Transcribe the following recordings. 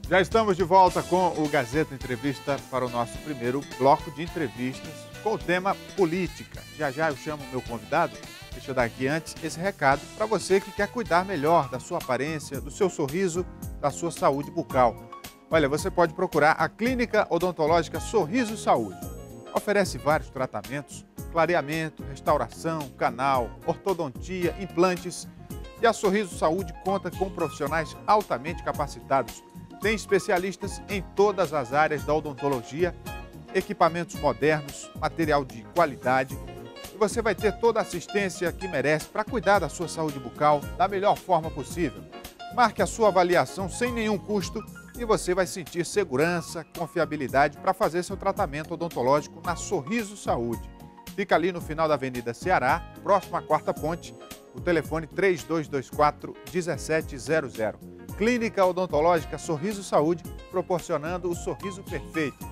Já estamos de volta com o Gazeta Entrevista para o nosso primeiro bloco de entrevistas com o tema política. Já já eu chamo o meu convidado. Deixa eu dar aqui antes esse recado para você que quer cuidar melhor da sua aparência, do seu sorriso, da sua saúde bucal. Olha, você pode procurar a Clínica Odontológica Sorriso Saúde. Oferece vários tratamentos, clareamento, restauração, canal, ortodontia, implantes. E a Sorriso Saúde conta com profissionais altamente capacitados. Tem especialistas em todas as áreas da odontologia, equipamentos modernos, material de qualidade. E você vai ter toda a assistência que merece para cuidar da sua saúde bucal da melhor forma possível. Marque a sua avaliação sem nenhum custo e você vai sentir segurança, confiabilidade para fazer seu tratamento odontológico na Sorriso Saúde. Fica ali no final da Avenida Ceará, próximo à Quarta Ponte, o telefone 3224-1700. Clínica Odontológica Sorriso Saúde, proporcionando o sorriso perfeito.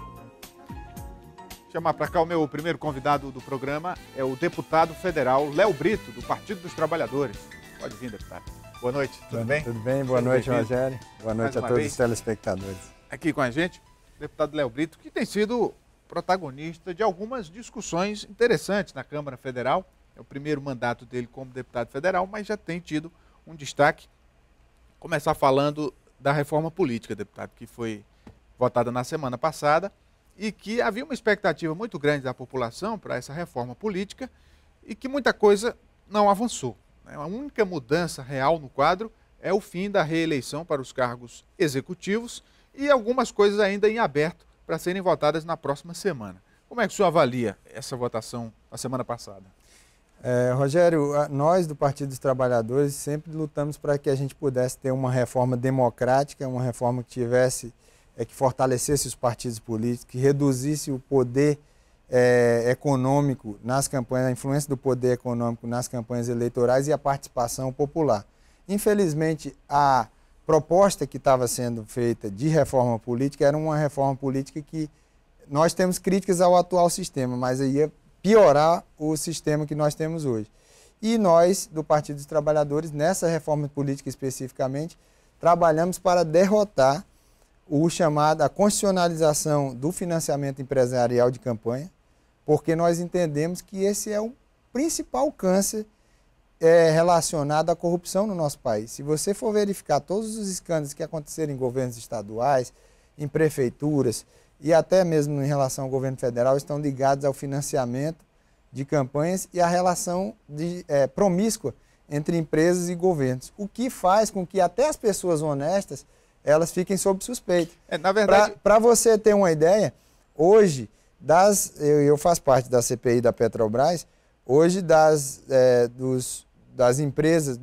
Chamar para cá o meu primeiro convidado do programa é o deputado federal Léo Brito, do Partido dos Trabalhadores. Pode vir, deputado. Boa noite, tudo bem? Tudo bem, boa noite, Rogério. Boa noite a todos os telespectadores. Aqui com a gente, o deputado Léo Brito, que tem sido protagonista de algumas discussões interessantes na Câmara Federal. É o primeiro mandato dele como deputado federal, mas já tem tido um destaque. Começar falando da reforma política, deputado, que foi votada na semana passada e que havia uma expectativa muito grande da população para essa reforma política e que muita coisa não avançou. A única mudança real no quadro é o fim da reeleição para os cargos executivos e algumas coisas ainda em aberto para serem votadas na próxima semana. Como é que o senhor avalia essa votação na semana passada? Rogério, nós do Partido dos Trabalhadores sempre lutamos para que a gente pudesse ter uma reforma democrática, uma reforma que tivesse, que fortalecesse os partidos políticos, que reduzisse o poder econômico nas campanhas, a influência do poder econômico nas campanhas eleitorais e a participação popular. Infelizmente, a proposta que estava sendo feita de reforma política era uma reforma política que nós temos críticas ao atual sistema, mas ia piorar o sistema que nós temos hoje. E nós, do Partido dos Trabalhadores, nessa reforma política especificamente, trabalhamos para derrotar a constitucionalização do financiamento empresarial de campanha, porque nós entendemos que esse é o principal câncer relacionado à corrupção no nosso país. Se você for verificar todos os escândalos que aconteceram em governos estaduais, em prefeituras, e até mesmo em relação ao governo federal, estão ligados ao financiamento de campanhas e à relação promíscua entre empresas e governos, o que faz com que até as pessoas honestas elas fiquem sob suspeita. Na verdade, para você ter uma ideia, hoje, eu faço parte da CPI da Petrobras, hoje das empresas,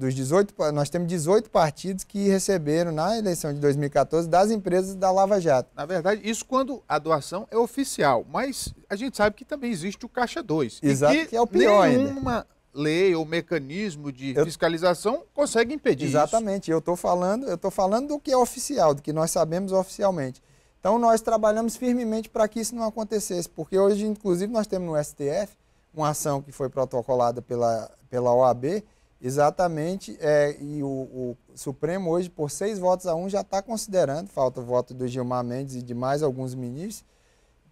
nós temos 18 partidos que receberam na eleição de 2014 das empresas da Lava Jato. Na verdade, isso quando a doação é oficial, mas a gente sabe que também existe o Caixa 2. Exato, que é o pior ainda. Nenhuma lei ou mecanismo de fiscalização consegue impedir isso. Exatamente, eu estou falando do que é oficial, do que nós sabemos oficialmente. Então nós trabalhamos firmemente para que isso não acontecesse, porque hoje, inclusive, nós temos no STF uma ação que foi protocolada pela OAB, exatamente, e o Supremo hoje, por 6-1, já está considerando, falta o voto do Gilmar Mendes e de mais alguns ministros,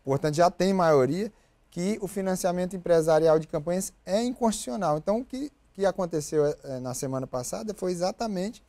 portanto já tem maioria, que o financiamento empresarial de campanhas é inconstitucional. Então o que aconteceu na semana passada foi exatamente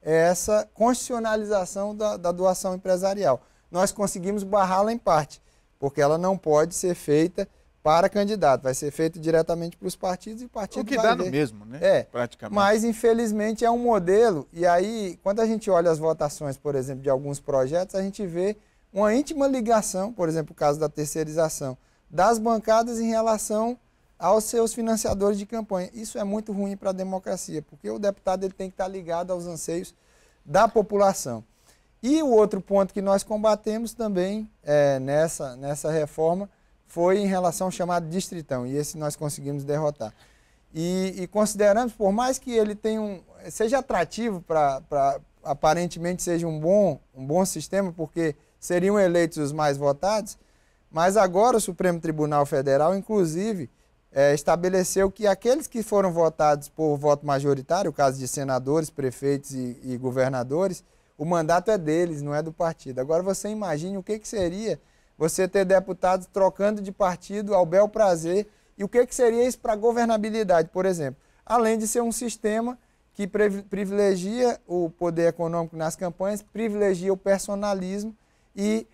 essa constitucionalização da doação empresarial. Nós conseguimos barrá-la em parte, porque ela não pode ser feita para candidato, vai ser feito diretamente para os partidos e o partido vai ver. O que dá no mesmo, né? Praticamente. Mas infelizmente é um modelo, e aí quando a gente olha as votações, por exemplo, de alguns projetos, a gente vê uma íntima ligação, por exemplo, o caso da terceirização, das bancadas em relação aos seus financiadores de campanha. Isso é muito ruim para a democracia, porque o deputado ele tem que estar ligado aos anseios da população. E o outro ponto que nós combatemos também nessa reforma foi em relação ao chamado distritão, e esse nós conseguimos derrotar. E consideramos, por mais que ele seja atrativo aparentemente seja um bom sistema, porque seriam eleitos os mais votados, mas agora o Supremo Tribunal Federal, inclusive, estabeleceu que aqueles que foram votados por voto majoritário, o caso de senadores, prefeitos e governadores, o mandato é deles, não é do partido. Agora você imagine o que seria você ter deputados trocando de partido ao bel prazer, e o que seria isso para a governabilidade, por exemplo. Além de ser um sistema que privilegia o poder econômico nas campanhas, privilegia o personalismo e,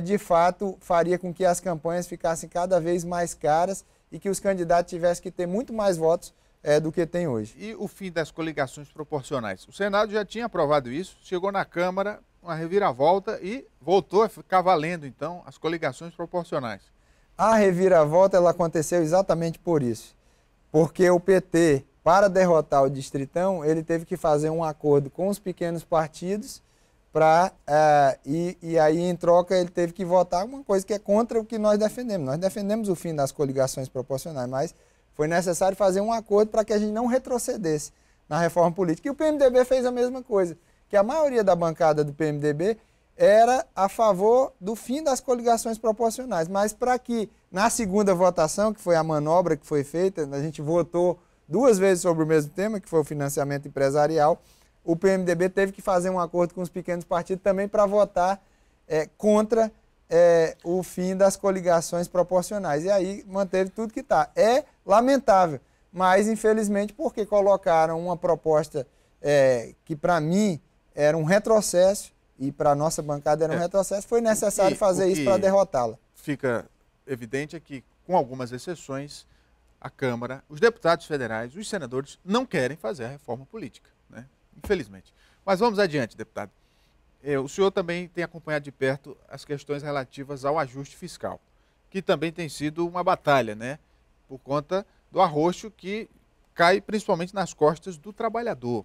de fato, faria com que as campanhas ficassem cada vez mais caras e que os candidatos tivessem que ter muito mais votos do que tem hoje. E o fim das coligações proporcionais? O Senado já tinha aprovado isso, chegou na Câmara, uma reviravolta e voltou a ficar valendo, então, as coligações proporcionais. A reviravolta ela aconteceu exatamente por isso. Porque o PT, para derrotar o Distritão, ele teve que fazer um acordo com os pequenos partidos e aí, em troca, ele teve que votar uma coisa que é contra o que nós defendemos. Nós defendemos o fim das coligações proporcionais, mas foi necessário fazer um acordo para que a gente não retrocedesse na reforma política. E o PMDB fez a mesma coisa, que a maioria da bancada do PMDB era a favor do fim das coligações proporcionais, mas para que na segunda votação, que foi a manobra que foi feita, a gente votou 2 vezes sobre o mesmo tema, que foi o financiamento empresarial, o PMDB teve que fazer um acordo com os pequenos partidos também para votar contra o fim das coligações proporcionais. E aí manteve tudo que está. É lamentável, mas infelizmente porque colocaram uma proposta que para mim era um retrocesso e para a nossa bancada era um retrocesso, foi necessário fazer isso para derrotá-la. Fica evidente que, com algumas exceções, a Câmara, os deputados federais, os senadores não querem fazer a reforma política, né? Infelizmente. Mas vamos adiante, deputado. O senhor também tem acompanhado de perto as questões relativas ao ajuste fiscal, que também tem sido uma batalha, né? Por conta do arroxo que cai principalmente nas costas do trabalhador.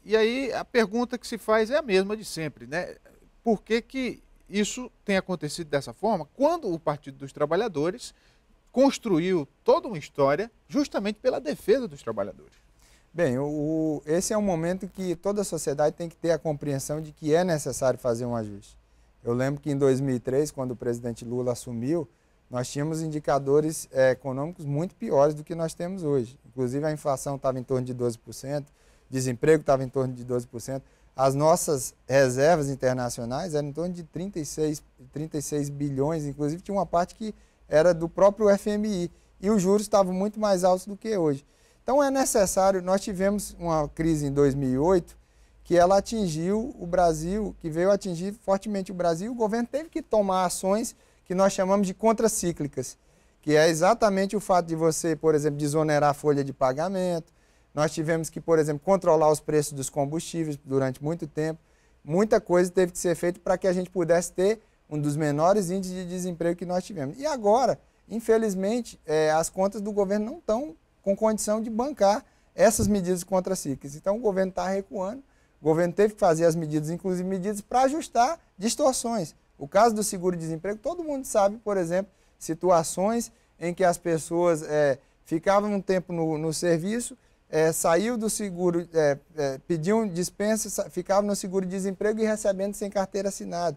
E aí a pergunta que se faz é a mesma de sempre, né? Por que isso tem acontecido dessa forma quando o Partido dos Trabalhadores construiu toda uma história justamente pela defesa dos trabalhadores? Bem, esse é um momento que toda a sociedade tem que ter a compreensão de que é necessário fazer um ajuste. Eu lembro que em 2003, quando o presidente Lula assumiu, nós tínhamos indicadores econômicos muito piores do que nós temos hoje. Inclusive a inflação estava em torno de 12%, desemprego estava em torno de 12%, as nossas reservas internacionais eram em torno de 36 bilhões, inclusive tinha uma parte que era do próprio FMI, e os juros estavam muito mais altos do que hoje. Então é necessário, nós tivemos uma crise em 2008, que ela atingiu o Brasil, que veio atingir fortemente o Brasil, e o governo teve que tomar ações que nós chamamos de contracíclicas, que é exatamente o fato de você, por exemplo, desonerar a folha de pagamento. Nós tivemos que, por exemplo, controlar os preços dos combustíveis durante muito tempo. Muita coisa teve que ser feita para que a gente pudesse ter um dos menores índices de desemprego que nós tivemos. E agora, infelizmente, as contas do governo não estão com condição de bancar essas medidas contracíclicas. Então, o governo está recuando, o governo teve que fazer as medidas, inclusive medidas para ajustar distorções. O caso do seguro-desemprego, todo mundo sabe, por exemplo, situações em que as pessoas ficavam um tempo no serviço, saiu do seguro, pediam dispensa, ficavam no seguro-desemprego e recebendo sem carteira assinada.